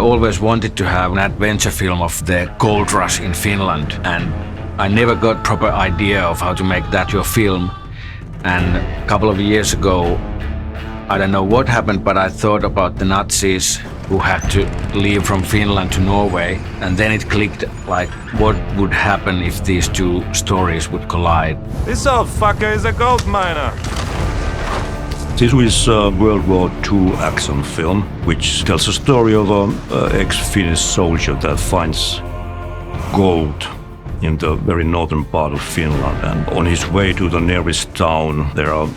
always wanted to have an adventure film of the gold rush in Finland, and I never got proper idea of how to make that your film. And a couple of years ago, I don't know what happened, but I thought about the Nazis who had to leave from Finland to Norway, and then it clicked, like, what would happen if these two stories would collide. This old fucker is a gold miner. Sisu is a World War II action film, which tells a story of an ex-Finnish soldier that finds gold in the very northern part of Finland. And on his way to the nearest town, there are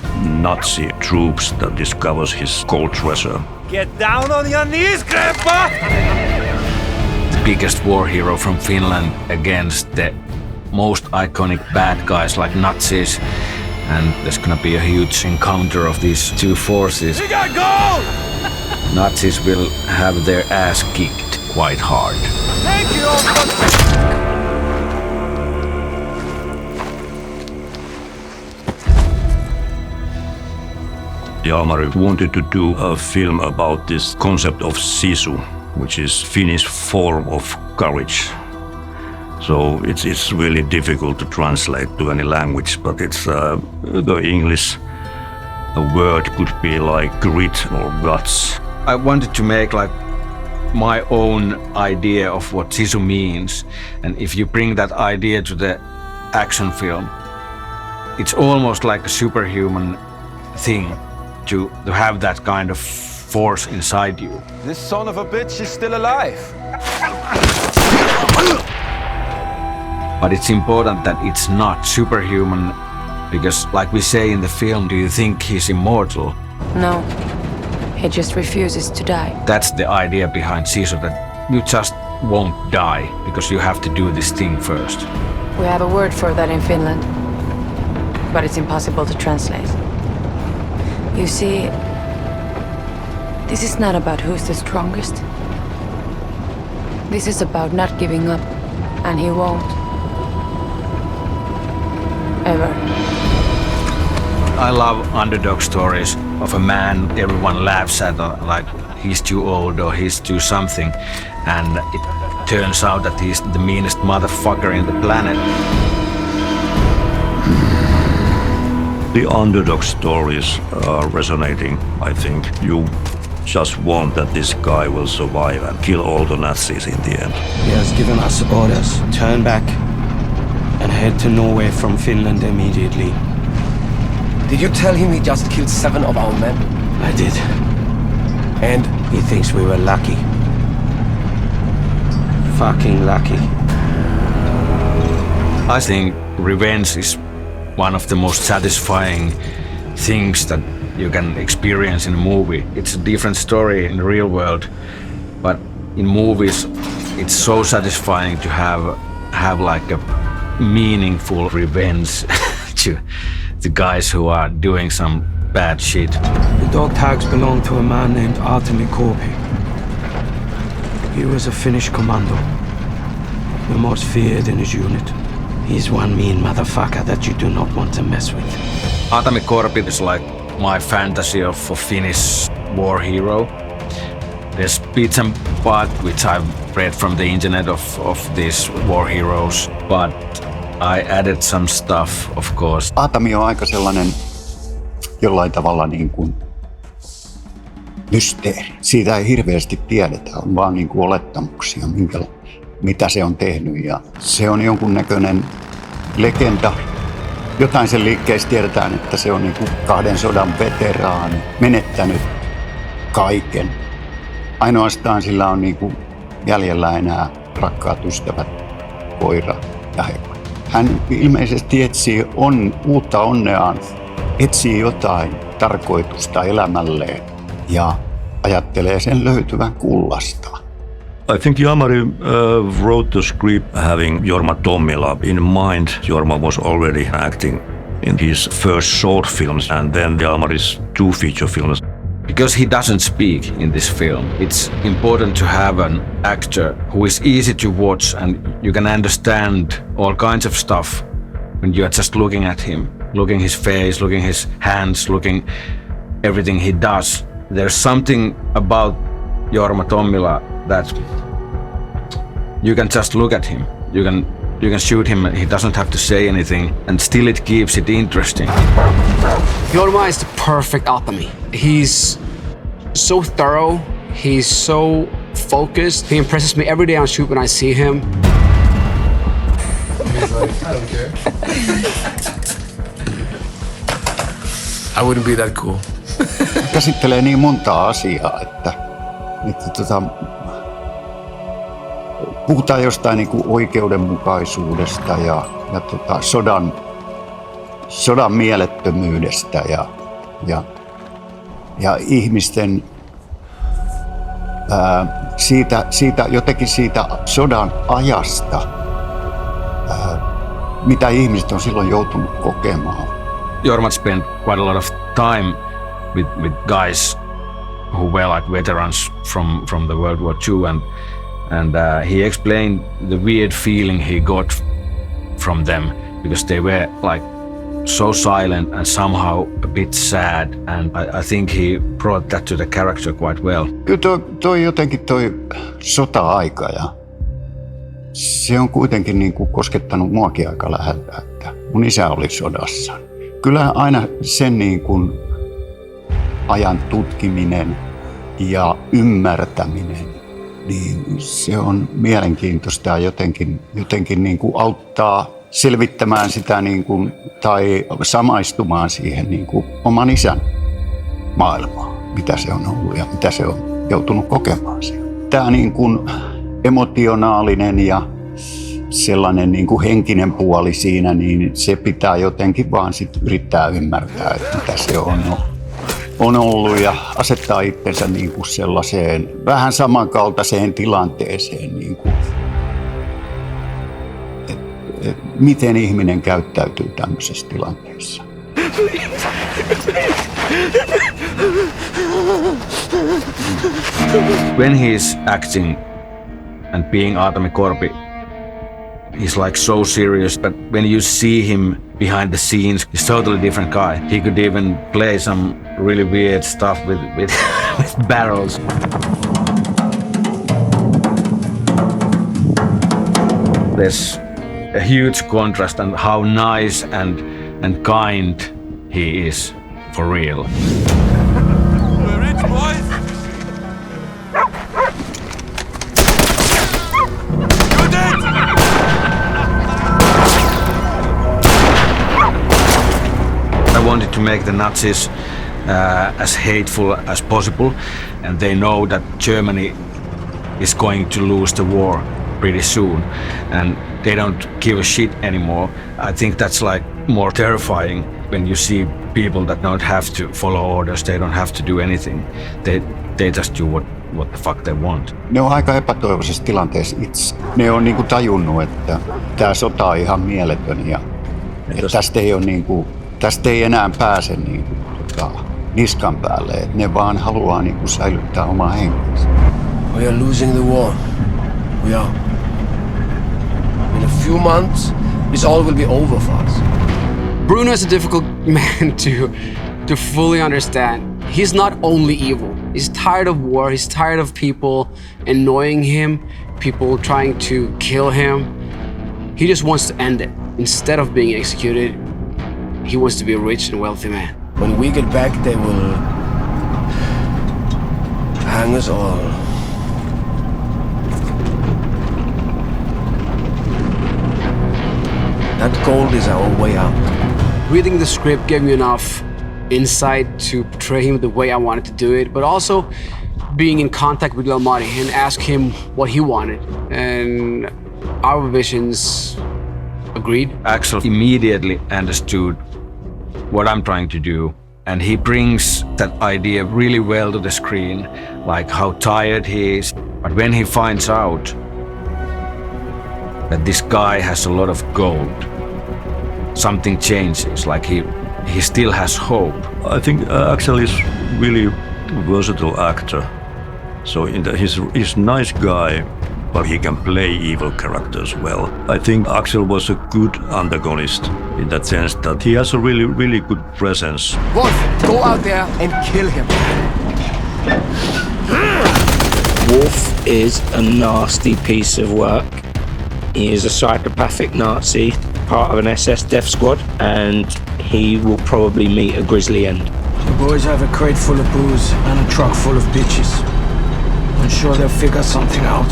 Nazi troops that discovers his gold treasure. Get down on your knees, Grandpa! The biggest war hero from Finland against the most iconic bad guys like Nazis. And there's gonna be a huge encounter of these two forces. We got gold! Nazis will have their ass kicked quite hard. Thank you, old fucker! Jalmari wanted to do a film about this concept of Sisu, which is Finnish form of courage. So it's really difficult to translate to any language, but it's the English word could be like grit or guts. I wanted to make like my own idea of what Sisu means, and if you bring that idea to the action film, it's almost like a superhuman thing to have that kind of force inside you. This son of a bitch is still alive. But it's important that it's not superhuman, because like we say in the film, do you think he's immortal? No, he just refuses to die. That's the idea behind Sisu, that you just won't die because you have to do this thing first. We have a word for that in Finland, but it's impossible to translate. You see, this is not about who's the strongest. This is about not giving up, and he won't. Ever. I love underdog stories of a man everyone laughs at, like he's too old or he's too something, and it turns out that he's the meanest motherfucker in the planet. The underdog stories are resonating, I think. You just want that this guy will survive and kill all the Nazis in the end. He has given us orders. Turn back and head to Norway from Finland immediately. Did you tell him he just killed 7 of our men? I did. And? He thinks we were lucky. Fucking lucky. I think revenge is one of the most satisfying things that you can experience in a movie. It's a different story in the real world, but in movies it's so satisfying to have like a meaningful revenge to the guys who are doing some bad shit. The dog tags belong to a man named Aatami Korpi. He was a Finnish commando, the most feared in his unit. He's one mean motherfucker that you do not want to mess with. Aatami Korpi is like my fantasy of a Finnish war hero. There's bits and parts which I've read from the internet of these war heroes, but I added some stuff, of course. Aatami on aika sellainen jollain tavalla niin kuin mysteeri. Siitä ei hirveästi tiedetä, on vaan niin kuin olettamuksia, mitä se on tehnyt. Ja se on jonkunnäköinen legenda. Jotain sen liikkeessä tiedetään, että se on niin kuin 2 sodan veteraani, menettänyt kaiken. Ainoastaan sillä on niin kuin jäljellä enää rakkaat ystävät, koira ja hevonen. Hän ilmeisesti etsii uutta onneaan, etsii jotain tarkoitusta elämälleen ja ajattelee sen löytyvän kullasta. I think Jalmari wrote the script having Jorma Tommila in mind. Jorma was already acting in his first short films and then Jalmari's 2 feature films. Because he doesn't speak in this film, it's important to have an actor who is easy to watch and you can understand all kinds of stuff when you're just looking at him, looking his face, looking his hands, looking everything he does. There's something about Jorma Tommila that you can just look at him. You can shoot him, he doesn't have to say anything, and still it keeps it interesting. Jorma is the perfect Aatami. He's so thorough, he's so focused. He impresses me every day on shoot when I see him. He's like, I don't care. I wouldn't be that cool. Käsittelee niin montaa asiaa, että puhutaan jostain niin kuin oikeudenmukaisuudesta ja sodan mielettömyydestä ja ihmisten siitä sodan ajasta, mitä ihmiset on silloin joutunut kokemaan. Jorma spent quite a lot of time with guys who were like veterans from the World War II, and he explained the weird feeling he got from them because they were like so silent and somehow a bit sad, and I think he brought that to the character quite well. Kyllä toi jotenkin toi sota-aika ja se on kuitenkin niin kuin koskettanut muakin aika läheltä, että mun isä oli sodassa. Kyllä aina sen niin kuin ajan tutkiminen ja ymmärtäminen, niin se on mielenkiintoista ja jotenkin niin kuin auttaa selvittämään sitä niin kuin, tai samaistumaan siihen niin kuin oman isän maailmaan, mitä se on ollut ja mitä se on joutunut kokemaan siellä. Tämä niin kuin emotionaalinen ja sellainen niin kuin henkinen puoli siinä, niin se pitää jotenkin vaan sit yrittää ymmärtää, että mitä se on ollut ja asettaa itsensä niin kuin sellaiseen vähän samankaltaiseen tilanteeseen, niin kuin, miten ihminen käyttäytyy tämmöisessä tilanteessa. When he's acting and being Aatami Korpi, he's like so serious, but when you see him behind the scenes, he's totally different guy. He could even play some really weird stuff with barrels. There's a huge contrast on how nice and kind he is for real. We're rich, boys. You're dead. I wanted to make the Nazis as hateful as possible, and they know that Germany is going to lose the war pretty soon, and they don't give a shit anymore. I think that's like more terrifying when you see people that don't have to follow orders, they don't have to do anything. They just do what the fuck they want. Ne on aika epätoivoisessa tilanteessa itse. Ne on niinku tajunnut, että tämä sota on ihan mieletön ja tästä ei enää pääse niinku, niskan päälle. Et ne vaan haluaa niinku säilyttää omaa henkensä. We are losing the war. We are. In a few months, this all will be over for us. Bruno is a difficult man to fully understand. He's not only evil. He's tired of war. He's tired of people annoying him, people trying to kill him. He just wants to end it. Instead of being executed, he wants to be a rich and wealthy man. When we get back, they will hang us all. That gold is our way out. Reading the script gave me enough insight to portray him the way I wanted to do it, but also being in contact with Jalmari and ask him what he wanted. And our visions agreed. Aksel immediately understood what I'm trying to do, and he brings that idea really well to the screen, like how tired he is. But when he finds out that this guy has a lot of gold, something changes, like he still has hope. I think Aksel is really versatile actor. So he's nice guy, but he can play evil characters well. I think Aksel was a good antagonist in that sense that he has a really good presence. Wolf, go out there and kill him. Wolf is a nasty piece of work. He is a psychopathic Nazi, part of an SS death squad, and he will probably meet a grisly end. The boys have a crate full of booze and a truck full of bitches. I'm sure they'll figure something out.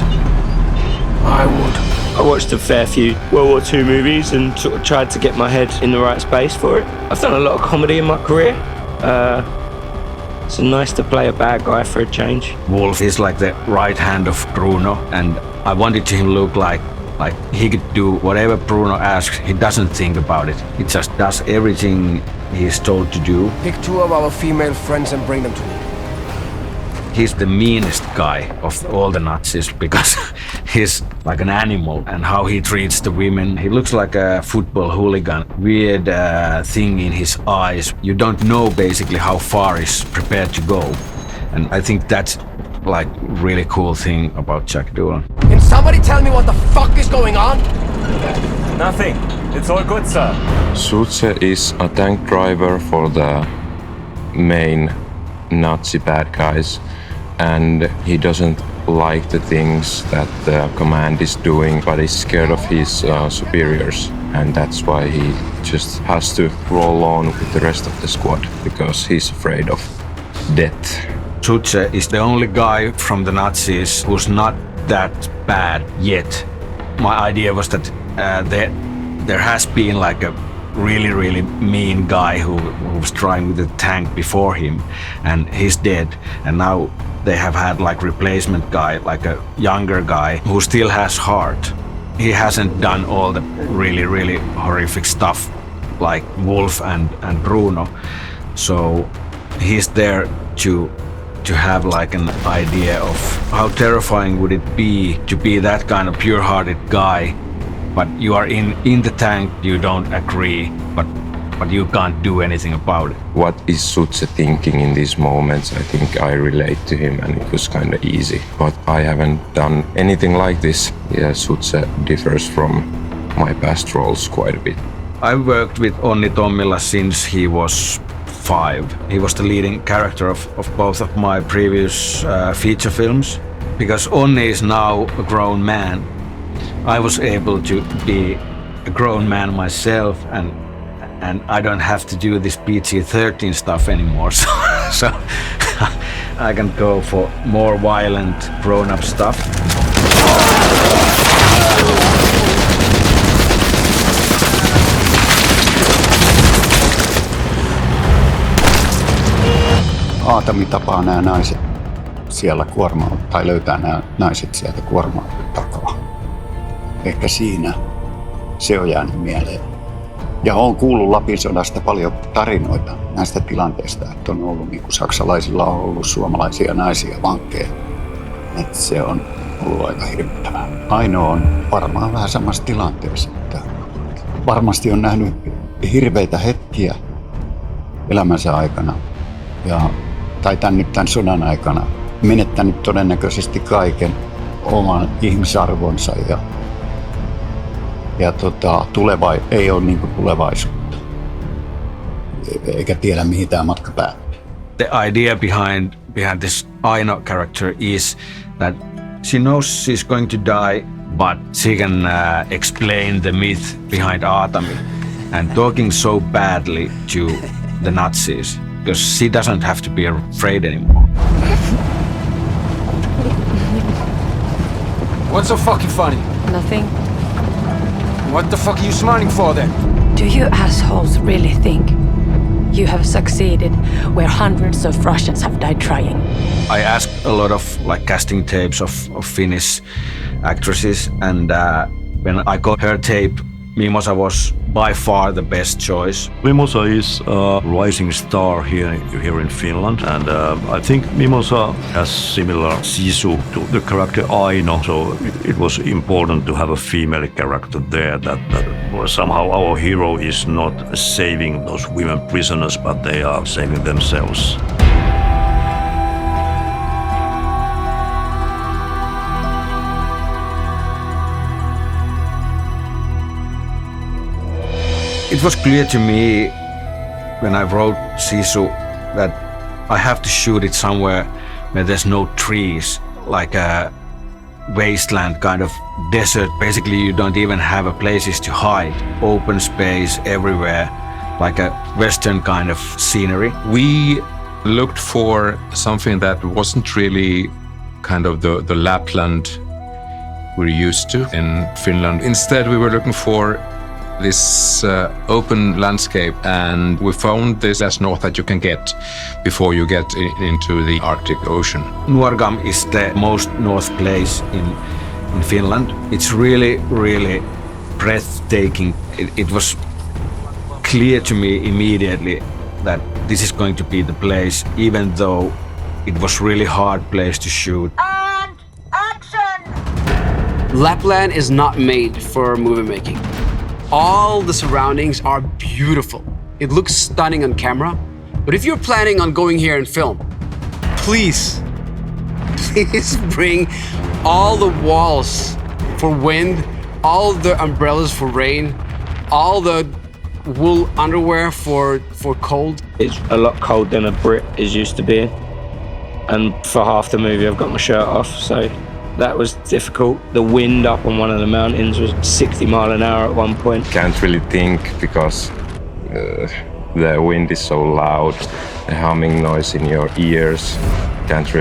I would. I watched a fair few World War II movies and sort of tried to get my head in the right space for it. I've done a lot of comedy in my career. It's nice to play a bad guy for a change. Wolf is like the right hand of Bruno, and I wanted him to look like he could do whatever Bruno asks. He doesn't think about it. He just does everything he's told to do. Pick 2 of our female friends and bring them to me. He's the meanest guy of all the Nazis because he's like an animal, and how he treats the women. He looks like a football hooligan. Weird thing in his eyes. You don't know basically how far he's prepared to go. And I think that's like really cool thing about Jack Doolan. Can somebody tell me what the fuck is going on? Nothing. It's all good, sir. Suze is a tank driver for the main Nazi bad guys, and he doesn't like the things that the command is doing, but he's scared of his superiors, and that's why he just has to roll on with the rest of the squad because he's afraid of death. Suze is the only guy from the Nazis who's not that bad yet. My idea was that there has been like a really mean guy who was trying with the tank before him, and he's dead, and now they have had like replacement guy, like a younger guy who still has heart. He hasn't done all the really horrific stuff like Wolf and Bruno, so he's there to have like an idea of how terrifying would it be to be that kind of pure-hearted guy, but you are in the tank, you don't agree, but you can't do anything about it. What is Suze thinking in these moments? I think I relate to him, and it was kind of easy. But I haven't done anything like this. Yeah, Suze differs from my past roles quite a bit. I worked with Tommila since he was 5. He was the leading character of both of my previous feature films. Because Onni is now a grown man, I was able to be a grown man myself, and I don't have to do this PG-13 stuff anymore, so I can go for more violent grown-up stuff. Aatami tapaa nämä naiset siellä kuorma tai löytää nämä naiset sieltä kuorma takaa. Ehkä siinä se on jäänyt mieleen. Ja olen kuullut Lapin sodasta paljon tarinoita näistä tilanteista, että on ollut niin kuin saksalaisilla on ollut suomalaisia naisia vankkeja. Että se on ollut aika hirvittävää. Ainoa on varmaan vähän samassa tilanteessa, että varmasti on nähnyt hirveitä hetkiä elämänsä aikana tai tämän sodan aikana menettänyt todennäköisesti kaiken oman ihmisarvonsa ja ei ole niin kuin tulevaisuutta, eikä tiedä mihin tämä matka päättyy. The idea behind this Aino character is that she knows she's going to die, but she can explain the myth behind Aatami and talking so badly to the Nazis because she doesn't have to be afraid anymore. What's so fucking funny? Nothing. What the fuck are you smiling for then? Do you assholes really think you have succeeded where hundreds of Russians have died trying? I asked a lot of like casting tapes of Finnish actresses, and when I got her tape, Mimosa was by far the best choice. Mimosa is a rising star here in Finland, and I think Mimosa has similar Sisu to the character Aino, so it was important to have a female character there that somehow our hero is not saving those women prisoners, but they are saving themselves. It was clear to me when I wrote Sisu that I have to shoot it somewhere where there's no trees. like a wasteland kind of desert. Basically, you don't even have a places to hide. Open space everywhere, like a Western kind of scenery. We looked for something that wasn't really kind of the Lapland we're used to in Finland. Instead, we were looking for this open landscape, and we found this as north that you can get before you get into the Arctic Ocean. Nuorgam is the most north place in Finland. It's really, really breathtaking. It was clear to me immediately that this is going to be the place, even though it was really hard place to shoot. And action! Lapland is not made for movie making. All the surroundings are beautiful. It looks stunning on camera. But if you're planning on going here and film, please bring all the walls for wind, all the umbrellas for rain, all the wool underwear for cold. It's a lot colder than a Brit is used to being. And for half the movie, I've got my shirt off, so that was difficult. The wind up on one of the mountains was 60 miles an hour at one point. Can't really think because the wind is so loud, the humming noise in your ears. Can't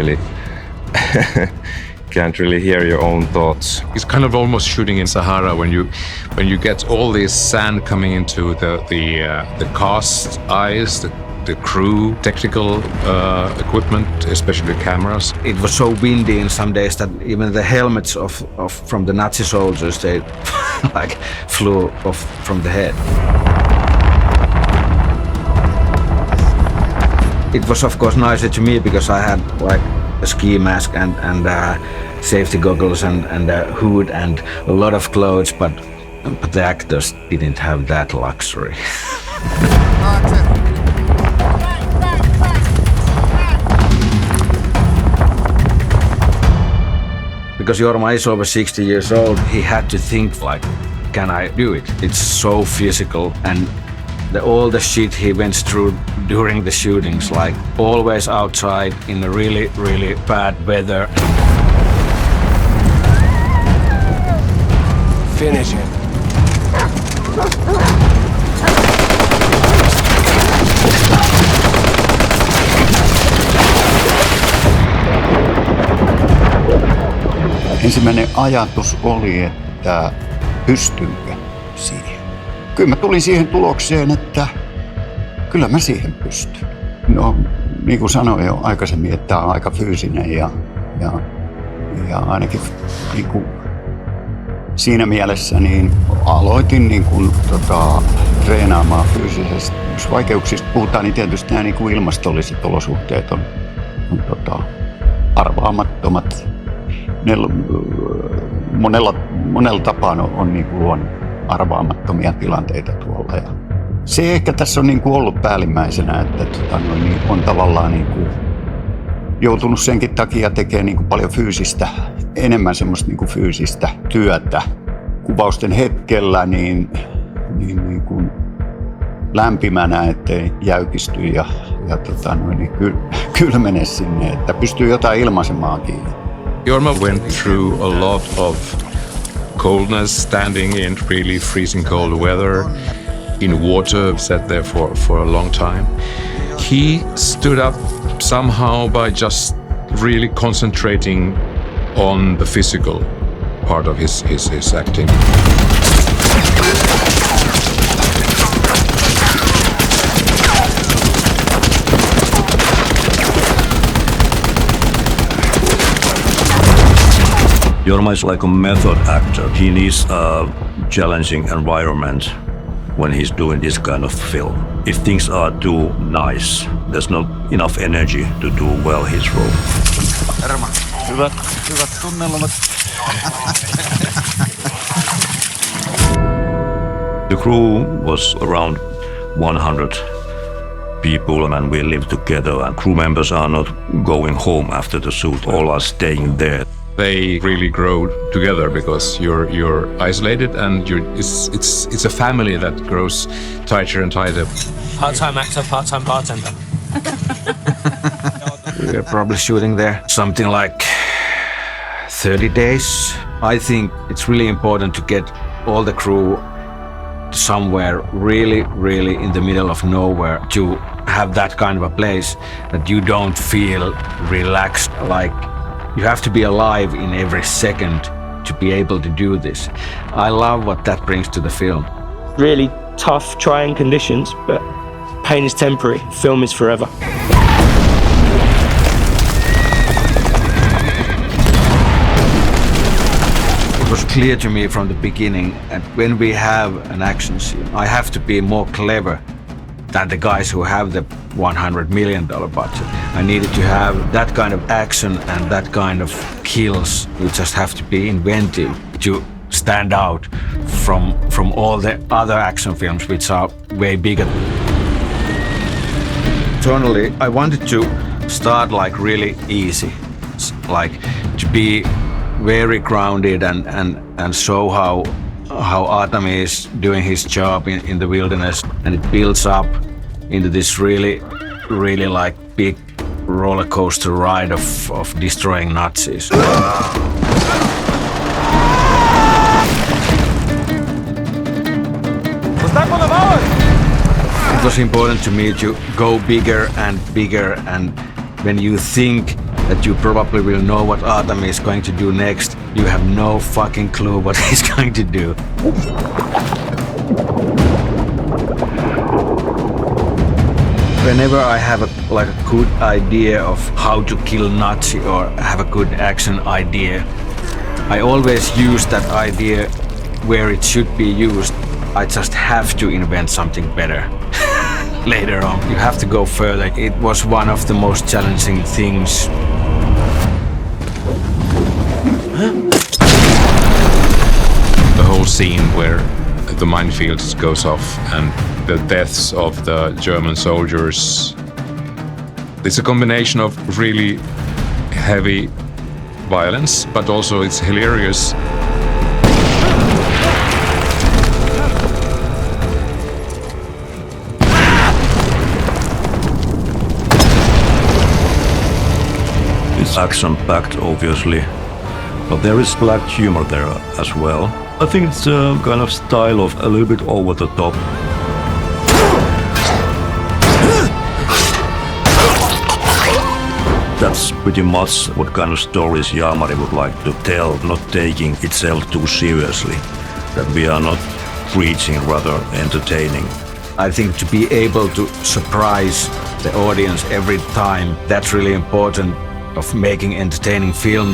really hear your own thoughts. It's kind of almost shooting in Sahara when you get all this sand coming into the cast eyes, the crew, technical equipment, especially cameras. It was so windy in some days that even the helmets from the Nazi soldiers, they like flew off from the head. It was of course nicer to me because I had like a ski mask and safety goggles and a hood and a lot of clothes, but the actors didn't have that luxury. Because Jorma is over 60 years old, he had to think like, can I do it? It's so physical, and all the shit he went through during the shootings, like always outside in a really, really bad weather. Finish him. Ensimmäinen ajatus oli, että pystynkö siihen. Kyllä mä tulin siihen tulokseen, että kyllä mä siihen pystyn. No, niin kuin sanoin jo aikaisemmin, että tämä on aika fyysinen ja ainakin niin kuin siinä mielessä niin aloitin niin kuin, treenaamaan fyysisesti. Jos vaikeuksista puhutaan, niin tietysti nämä niin kuin ilmastolliset olosuhteet on arvaamattomat. Monella tapaa on niin kuin arvaamattomia tilanteita tuolla. Ja se ehkä tässä on niin kuin ollut päällimmäisenä, että niin on tavallaan niin kuin joutunut senkin takia tekemään niin kuin paljon enemmän semmoista niin kuin fyysistä työtä. Kuvausten hetkellä niin kuin lämpimänä, ettei jäykisty ja kylmene sinne, että pystyy jotain ilmaisemaankin. Jorma went through a lot of coldness, standing in really freezing cold weather, in water, sat there for a long time. He stood up somehow by just really concentrating on the physical part of his acting. Jorma is like a method actor. He needs a challenging environment when he's doing this kind of film. If things are too nice, there's not enough energy to do well his role. Hyvät tunnelmat. The crew was around 100 people and we lived together, and crew members are not going home after the shoot. All are staying there. They really grow together because you're isolated, and it's a family that grows tighter and tighter. Part-time actor, part-time bartender. We were probably shooting there something like 30 days. I think it's really important to get all the crew somewhere really in the middle of nowhere, to have that kind of a place that you don't feel relaxed. Like you have to be alive in every second to be able to do this. I love what that brings to the film. Really tough, trying conditions, but pain is temporary, film is forever. It was clear to me from the beginning that when we have an action scene, I have to be more clever than the guys who have the $100 million budget. I needed to have that kind of action and that kind of kills. You just have to be inventive to stand out from all the other action films which are way bigger. Internally, I wanted to start like really easy, like to be very grounded and show how Aatami is doing his job in the wilderness, and it builds up into this really like big roller coaster ride of destroying Nazis. It was important to me to go bigger, and when you think that you probably will know what Aatami is going to do next, you have no fucking clue what he's going to do. Whenever I have a good idea of how to kill Nazi or have a good action idea, I always use that idea where it should be used. I just have to invent something better. Later on, you have to go further. It was one of the most challenging things. The whole scene where the minefield goes off and the deaths of the German soldiers. It's a combination of really heavy violence, but also it's hilarious. It's action-packed, obviously, but there is black humor there as well. I think it's a kind of style of a little bit over the top. That's pretty much what kind of stories Jalmari would like to tell, not taking itself too seriously. That we are not preaching, rather entertaining. I think to be able to surprise the audience every time, that's really important of making entertaining film.